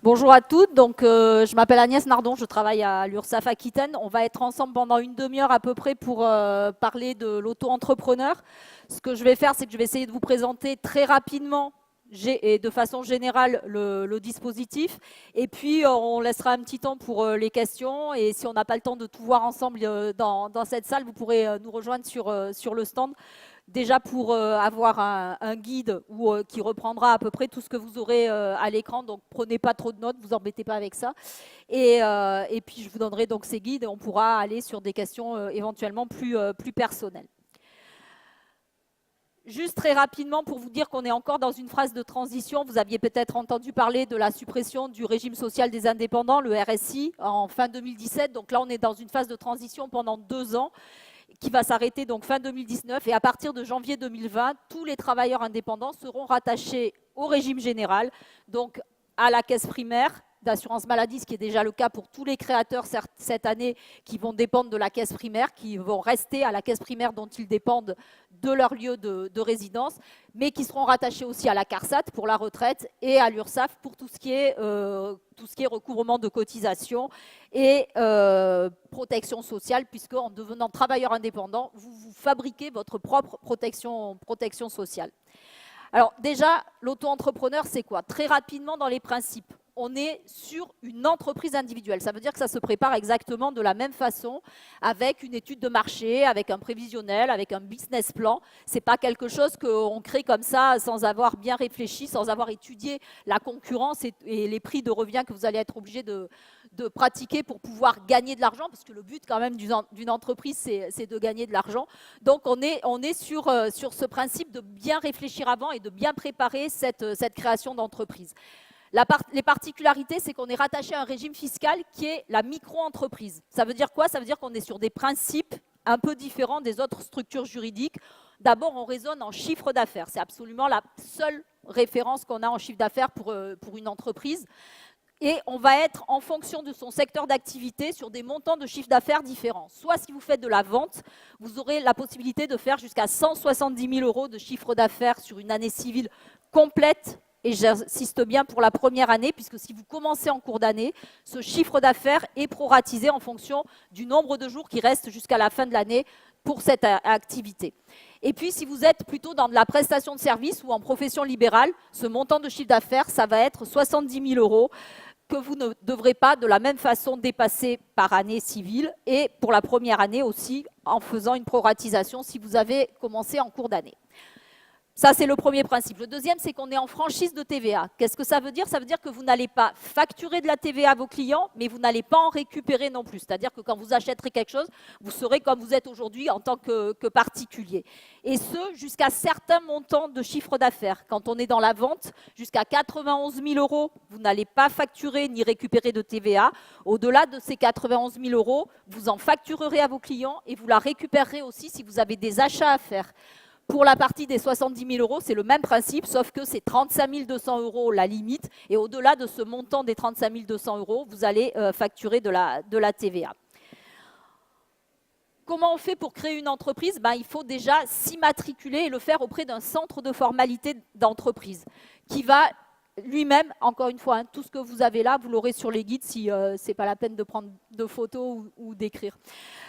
Bonjour à toutes, donc je m'appelle Agnès Nardon, je travaille à l'URSSAF Aquitaine. On va être ensemble pendant une demi-heure à peu près pour parler de l'auto-entrepreneur. Ce que je vais faire, c'est que je vais essayer de vous présenter très rapidement et de façon générale le dispositif. Et puis on laissera un petit temps pour les questions. Et si on n'a pas le temps de tout voir ensemble dans cette salle, vous pourrez nous rejoindre sur le stand. Déjà pour avoir un guide qui reprendra à peu près tout ce que vous aurez à l'écran, donc prenez pas trop de notes, vous embêtez pas avec ça. Et puis je vous donnerai donc ces guides et on pourra aller sur des questions éventuellement plus personnelles. Juste très rapidement pour vous dire qu'on est encore dans une phase de transition. Vous aviez peut-être entendu parler de la suppression du régime social des indépendants, le RSI, en fin 2017. Donc là, on est dans une phase de transition pendant 2 ans qui va s'arrêter donc fin 2019. Et à partir de janvier 2020, tous les travailleurs indépendants seront rattachés au régime général, donc à la caisse primaire d'assurance maladie, ce qui est déjà le cas pour tous les créateurs cette année qui vont dépendre de la caisse primaire, qui vont rester à la caisse primaire dont ils dépendent de leur lieu de résidence, mais qui seront rattachés aussi à la CARSAT pour la retraite et à l'URSSAF pour tout ce qui est recouvrement de cotisations et protection sociale, puisque en devenant travailleur indépendant, vous fabriquez votre propre protection sociale. Alors déjà, l'auto-entrepreneur, c'est quoi? Très rapidement dans les principes, on est sur une entreprise individuelle. Ça veut dire que ça se prépare exactement de la même façon, avec une étude de marché, avec un prévisionnel, avec un business plan. Ce n'est pas quelque chose qu'on crée comme ça sans avoir bien réfléchi, sans avoir étudié la concurrence et les prix de revient que vous allez être obligé de pratiquer pour pouvoir gagner de l'argent, parce que le but quand même d'une entreprise, c'est de gagner de l'argent. Donc on est sur ce principe de bien réfléchir avant et de bien préparer cette création d'entreprise. Les particularités, c'est qu'on est rattaché à un régime fiscal qui est la micro-entreprise. Ça veut dire quoi? Ça veut dire qu'on est sur des principes un peu différents des autres structures juridiques. D'abord, on raisonne en chiffre d'affaires. C'est absolument la seule référence qu'on a en chiffre d'affaires pour une entreprise. Et on va être en fonction de son secteur d'activité sur des montants de chiffre d'affaires différents. Soit si vous faites de la vente, vous aurez la possibilité de faire jusqu'à 170 000 € de chiffre d'affaires sur une année civile complète. Et j'insiste bien pour la première année, puisque si vous commencez en cours d'année, ce chiffre d'affaires est proratisé en fonction du nombre de jours qui restent jusqu'à la fin de l'année pour cette activité. Et puis, si vous êtes plutôt dans de la prestation de service ou en profession libérale, ce montant de chiffre d'affaires, ça va être 70 000 € que vous ne devrez pas de la même façon dépasser par année civile et pour la première année aussi en faisant une proratisation si vous avez commencé en cours d'année. Ça, c'est le premier principe. Le deuxième, c'est qu'on est en franchise de TVA. Qu'est-ce que ça veut dire? Ça veut dire que vous n'allez pas facturer de la TVA à vos clients, mais vous n'allez pas en récupérer non plus. C'est-à-dire que quand vous achèterez quelque chose, vous serez comme vous êtes aujourd'hui en tant que particulier. Et ce, jusqu'à certains montants de chiffre d'affaires. Quand on est dans la vente, jusqu'à 91 000 €, vous n'allez pas facturer ni récupérer de TVA. Au-delà de ces 91 000 €, vous en facturerez à vos clients et vous la récupérerez aussi si vous avez des achats à faire. Pour la partie des 70 000 €, c'est le même principe, sauf que c'est 35 200 € la limite. Et au-delà de ce montant des 35 200 €, vous allez facturer de la TVA. Comment on fait pour créer une entreprise? Il faut déjà s'immatriculer et le faire auprès d'un centre de formalité d'entreprise qui va lui-même, encore une fois, tout ce que vous avez là, vous l'aurez sur les guides si ce n'est pas la peine de prendre de photos ou d'écrire.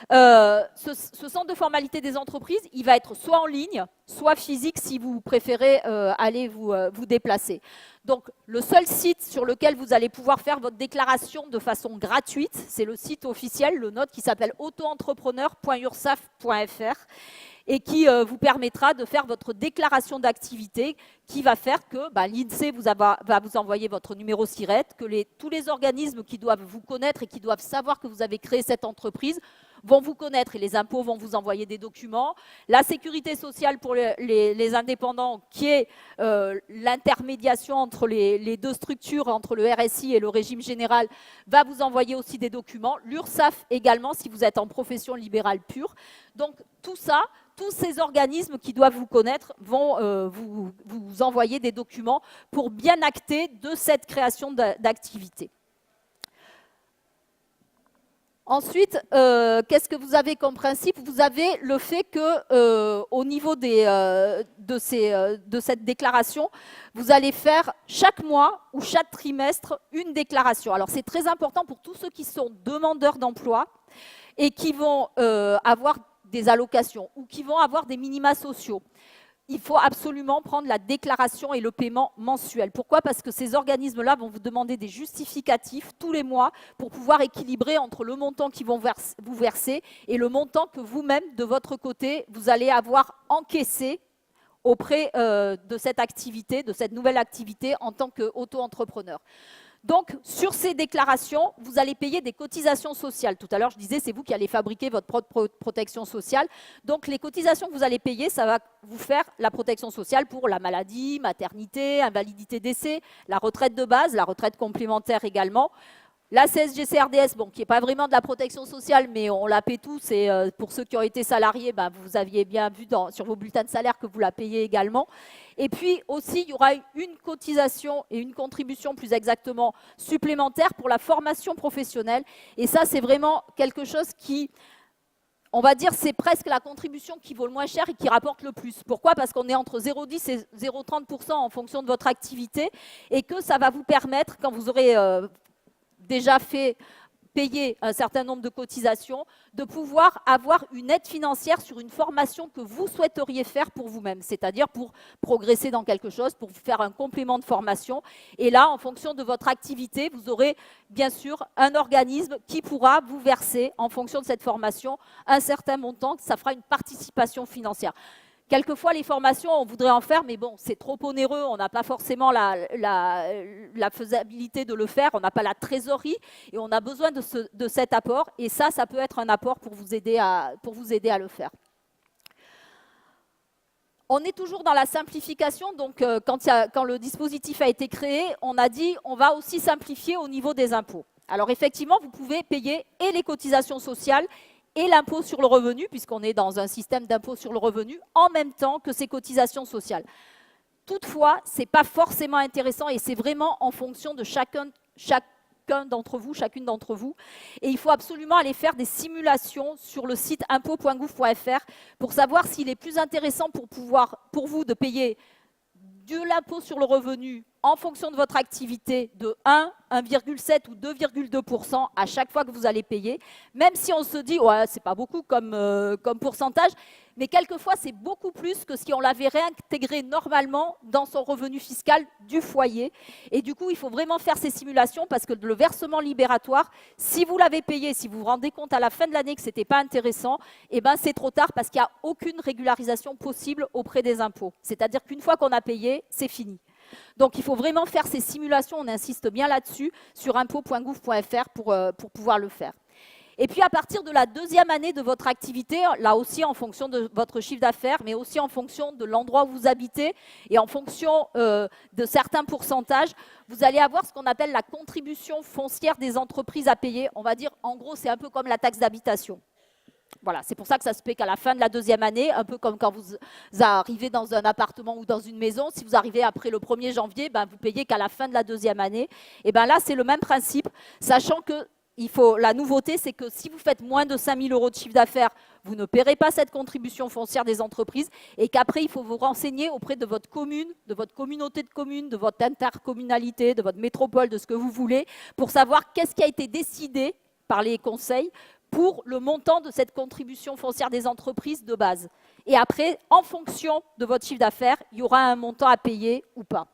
Ce centre de formalité des entreprises, il va être soit en ligne, soit physique si vous préférez aller vous déplacer. Donc, le seul site sur lequel vous allez pouvoir faire votre déclaration de façon gratuite, c'est le site officiel, le nôtre, qui s'appelle autoentrepreneur.ursaf.fr et qui vous permettra de faire votre déclaration d'activité qui va faire que l'INSEE va vous envoyer votre numéro SIRET, que tous les organismes qui doivent vous connaître et qui doivent savoir que vous avez créé cette entreprise vont vous connaître et les impôts vont vous envoyer des documents. La sécurité sociale pour les indépendants, qui est l'intermédiation entre les deux structures, entre le RSI et le régime général, va vous envoyer aussi des documents. L'URSSAF également, si vous êtes en profession libérale pure. Donc tout ça, tous ces organismes qui doivent vous connaître vont vous envoyer des documents pour bien acter de cette création d'activité. Ensuite, qu'est-ce que vous avez comme principe? Vous avez le fait que, au niveau de cette déclaration, vous allez faire chaque mois ou chaque trimestre une déclaration. Alors, c'est très important pour tous ceux qui sont demandeurs d'emploi et qui vont avoir des allocations ou qui vont avoir des minima sociaux. Il faut absolument prendre la déclaration et le paiement mensuel. Pourquoi? Parce que ces organismes-là vont vous demander des justificatifs tous les mois pour pouvoir équilibrer entre le montant qu'ils vont vous verser et le montant que vous-même, de votre côté, vous allez avoir encaissé auprès de cette activité, de cette nouvelle activité en tant qu'auto-entrepreneur. Donc, sur ces déclarations, vous allez payer des cotisations sociales. Tout à l'heure, je disais, c'est vous qui allez fabriquer votre propre protection sociale. Donc, les cotisations que vous allez payer, ça va vous faire la protection sociale pour la maladie, maternité, invalidité, décès, la retraite de base, la retraite complémentaire également. La CSG-CRDS, bon, qui n'est pas vraiment de la protection sociale, mais on la paie tous. Et pour ceux qui ont été salariés, ben, vous aviez bien vu sur vos bulletins de salaire que vous la payez également. Et puis aussi, il y aura une cotisation et une contribution, plus exactement, supplémentaire pour la formation professionnelle. Et ça, c'est vraiment quelque chose qui, on va dire, c'est presque la contribution qui vaut le moins cher et qui rapporte le plus. Pourquoi? Parce qu'on est entre 0,10 et 0,30% en fonction de votre activité et que ça va vous permettre, quand vous aurez déjà fait payer un certain nombre de cotisations, de pouvoir avoir une aide financière sur une formation que vous souhaiteriez faire pour vous-même, c'est-à-dire pour progresser dans quelque chose, pour faire un complément de formation. Et là, en fonction de votre activité, vous aurez bien sûr un organisme qui pourra vous verser, en fonction de cette formation, un certain montant, ça fera une participation financière. Quelquefois, les formations, on voudrait en faire, mais bon, c'est trop onéreux, on n'a pas forcément la faisabilité de le faire, on n'a pas la trésorerie et on a besoin de cet apport. Et ça peut être un apport pour vous aider à le faire. On est toujours dans la simplification, donc quand le dispositif a été créé, on a dit on va aussi simplifier au niveau des impôts. Alors effectivement, vous pouvez payer et les cotisations sociales et l'impôt sur le revenu, puisqu'on est dans un système d'impôt sur le revenu, en même temps que ces cotisations sociales. Toutefois, ce n'est pas forcément intéressant et c'est vraiment en fonction de chacun d'entre vous, chacune d'entre vous. Et il faut absolument aller faire des simulations sur le site impôt.gouv.fr pour savoir s'il est plus intéressant pour vous de payer de l'impôt sur le revenu en fonction de votre activité de 1, 1,7 ou 2,2% à chaque fois que vous allez payer, même si on se dit ouais, c'est pas beaucoup comme pourcentage, mais quelquefois c'est beaucoup plus que si on l'avait réintégré normalement dans son revenu fiscal du foyer. Et du coup, il faut vraiment faire ces simulations parce que le versement libératoire, si vous l'avez payé, si vous vous rendez compte à la fin de l'année que ce n'était pas intéressant, eh ben c'est trop tard parce qu'il n'y a aucune régularisation possible auprès des impôts. C'est-à-dire qu'une fois qu'on a payé, c'est fini. Donc, il faut vraiment faire ces simulations, on insiste bien là-dessus, sur impôt.gouv.fr pour pouvoir le faire. Et puis, à partir de la deuxième année de votre activité, là aussi en fonction de votre chiffre d'affaires, mais aussi en fonction de l'endroit où vous habitez et en fonction de certains pourcentages, vous allez avoir ce qu'on appelle la contribution foncière des entreprises à payer. On va dire, en gros, c'est un peu comme la taxe d'habitation. Voilà, c'est pour ça que ça se paie qu'à la fin de la deuxième année, un peu comme quand vous arrivez dans un appartement ou dans une maison. Si vous arrivez après le 1er janvier, ben, vous payez qu'à la fin de la deuxième année. Et ben là, c'est le même principe, sachant que la nouveauté, c'est que si vous faites moins de 5 000 € de chiffre d'affaires, vous ne paierez pas cette contribution foncière des entreprises et qu'après, il faut vous renseigner auprès de votre commune, de votre communauté de communes, de votre intercommunalité, de votre métropole, de ce que vous voulez, pour savoir qu'est-ce qui a été décidé par les conseils pour le montant de cette contribution foncière des entreprises de base. Et après, en fonction de votre chiffre d'affaires, il y aura un montant à payer ou pas.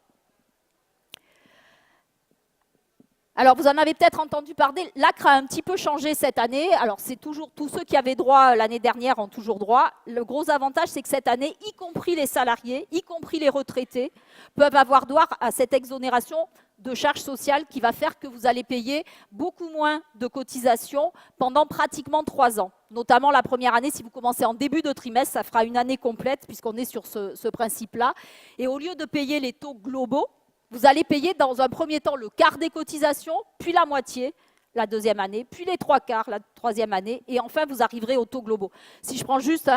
Alors, vous en avez peut-être entendu parler, l'ACRE a un petit peu changé cette année. Alors, c'est toujours tous ceux qui avaient droit l'année dernière ont toujours droit. Le gros avantage, c'est que cette année, y compris les salariés, y compris les retraités, peuvent avoir droit à cette exonération de charges sociales qui va faire que vous allez payer beaucoup moins de cotisations pendant pratiquement 3 ans. Notamment la première année, si vous commencez en début de trimestre, ça fera une année complète puisqu'on est sur ce principe-là. Et au lieu de payer les taux globaux, vous allez payer dans un premier temps le quart des cotisations, puis la moitié la deuxième année, puis les 3/4 la troisième année, et enfin vous arriverez aux taux globaux. Si je prends juste,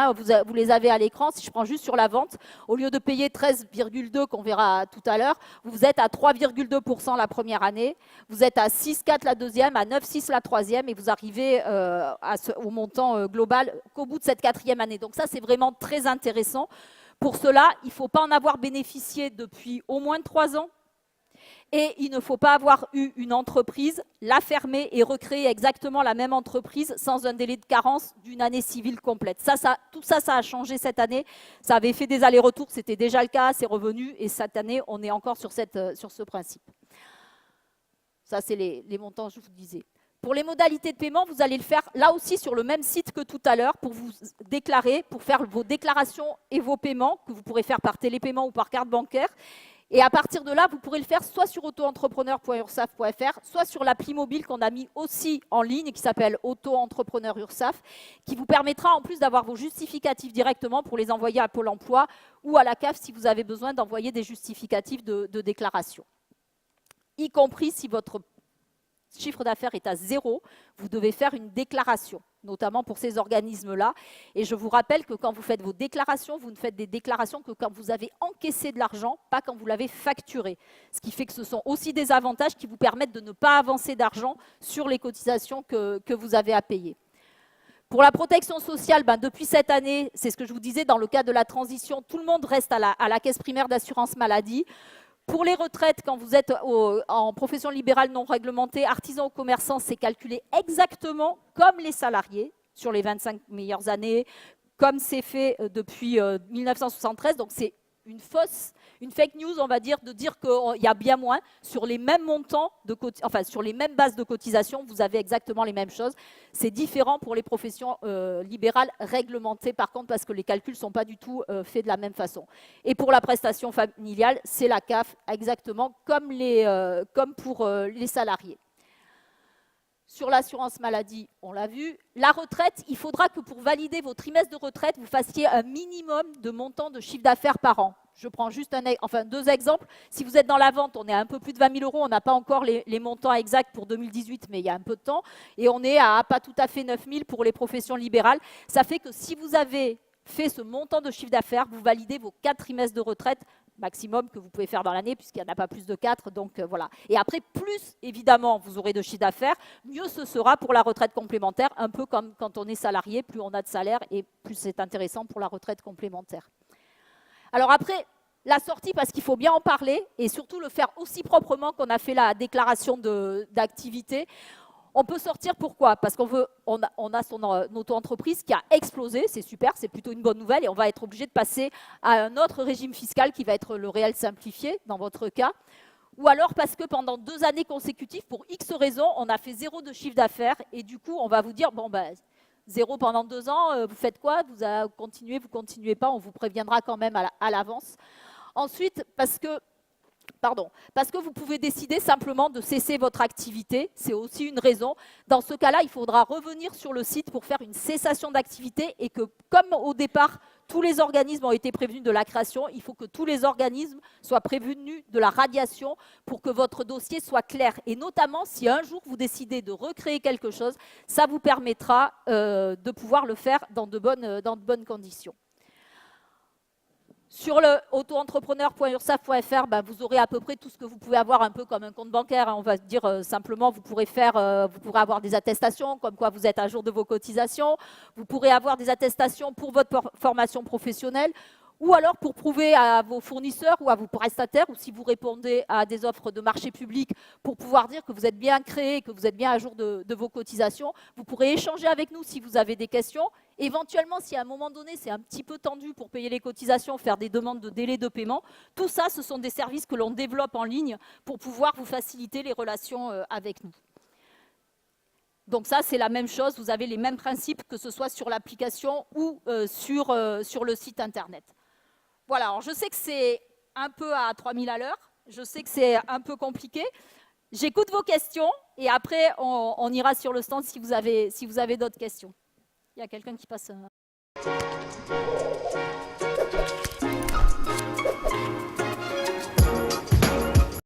vous les avez à l'écran, si je prends juste sur la vente, au lieu de payer 13,2 qu'on verra tout à l'heure, vous êtes à 3,2% la première année, vous êtes à 6,4 la deuxième, à 9,6 la troisième, et vous arrivez au montant global qu'au bout de cette quatrième année. Donc ça, c'est vraiment très intéressant. Pour cela, il ne faut pas en avoir bénéficié depuis au moins 3 ans. Et il ne faut pas avoir eu une entreprise, la fermer et recréer exactement la même entreprise sans un délai de carence d'une année civile complète. Tout ça, ça a changé cette année. Ça avait fait des allers-retours, c'était déjà le cas, c'est revenu. Et cette année, on est encore sur ce principe. Ça, c'est les montants que je vous disais. Pour les modalités de paiement, vous allez le faire là aussi sur le même site que tout à l'heure pour vous déclarer, pour faire vos déclarations et vos paiements que vous pourrez faire par télépaiement ou par carte bancaire. Et à partir de là, vous pourrez le faire soit sur autoentrepreneur.ursaf.fr, soit sur l'appli mobile qu'on a mis aussi en ligne, qui s'appelle Auto-entrepreneur Ursaf, qui vous permettra en plus d'avoir vos justificatifs directement pour les envoyer à Pôle emploi ou à la CAF si vous avez besoin d'envoyer des justificatifs de déclaration. Y compris si votre chiffre d'affaires est à 0, vous devez faire une déclaration, notamment pour ces organismes-là. Et je vous rappelle que quand vous faites vos déclarations, vous ne faites des déclarations que quand vous avez encaissé de l'argent, pas quand vous l'avez facturé. Ce qui fait que ce sont aussi des avantages qui vous permettent de ne pas avancer d'argent sur les cotisations que vous avez à payer. Pour la protection sociale, depuis cette année, c'est ce que je vous disais, dans le cadre de la transition, tout le monde reste à la caisse primaire d'assurance maladie. Pour les retraites, quand vous êtes en profession libérale non réglementée, artisan ou commerçant, c'est calculé exactement comme les salariés sur les 25 meilleures années, comme c'est fait depuis 1973. Donc c'est une fake news, on va dire, de dire qu'il y a bien moins. Sur les mêmes montants, sur les mêmes bases de cotisation, vous avez exactement les mêmes choses. C'est différent pour les professions libérales réglementées, par contre, parce que les calculs ne sont pas du tout faits de la même façon. Et pour la prestation familiale, c'est la CAF, exactement comme pour les salariés. Sur l'assurance maladie, on l'a vu. La retraite, il faudra que pour valider vos trimestres de retraite, vous fassiez un minimum de montant de chiffre d'affaires par an. Je prends juste deux exemples. Si vous êtes dans la vente, on est à un peu plus de 20 000 €. On n'a pas encore les montants exacts pour 2018, mais il y a un peu de temps. Et on est à pas tout à fait 9 000 pour les professions libérales. Ça fait que si vous avez fait ce montant de chiffre d'affaires, vous validez vos 4 trimestres de retraite maximum que vous pouvez faire dans l'année, puisqu'il n'y en a pas plus de 4. Donc voilà. Et après, plus évidemment vous aurez de chiffre d'affaires, mieux ce sera pour la retraite complémentaire, un peu comme quand on est salarié, plus on a de salaire et plus c'est intéressant pour la retraite complémentaire. Alors après, la sortie, parce qu'il faut bien en parler et surtout le faire aussi proprement qu'on a fait la déclaration d'activité. On peut sortir, pourquoi? Parce qu'on a son auto-entreprise qui a explosé, c'est super, c'est plutôt une bonne nouvelle, et on va être obligé de passer à un autre régime fiscal qui va être le réel simplifié, dans votre cas. Ou alors parce que pendant 2 années consécutives, pour X raisons, on a fait 0 de chiffre d'affaires, et du coup, on va vous dire, 0 pendant 2 ans, vous faites quoi? Vous continuez pas, on vous préviendra quand même à l'avance. Ensuite, parce que vous pouvez décider simplement de cesser votre activité, c'est aussi une raison. Dans ce cas-là, il faudra revenir sur le site pour faire une cessation d'activité et que, comme au départ, tous les organismes ont été prévenus de la création, il faut que tous les organismes soient prévenus de la radiation pour que votre dossier soit clair. Et notamment, si un jour vous décidez de recréer quelque chose, ça vous permettra de pouvoir le faire dans de bonnes conditions. Sur le autoentrepreneur.ursaf.fr, vous aurez à peu près tout ce que vous pouvez avoir un peu comme un compte bancaire. On va dire simplement, vous pourrez avoir des attestations comme quoi vous êtes à jour de vos cotisations. Vous pourrez avoir des attestations pour votre formation professionnelle ou alors pour prouver à vos fournisseurs ou à vos prestataires, ou si vous répondez à des offres de marché public, pour pouvoir dire que vous êtes bien créé, que vous êtes bien à jour de vos cotisations. Vous pourrez échanger avec nous si vous avez des questions. Éventuellement, si à un moment donné, c'est un petit peu tendu pour payer les cotisations, faire des demandes de délai de paiement, tout ça, ce sont des services que l'on développe en ligne pour pouvoir vous faciliter les relations avec nous. Donc ça, c'est la même chose, vous avez les mêmes principes que ce soit sur l'application ou sur le site internet. Voilà, alors je sais que c'est un peu à 3000 à l'heure, je sais que c'est un peu compliqué. J'écoute vos questions et après, on ira sur le stand si vous avez d'autres questions. Il y a quelqu'un qui passe.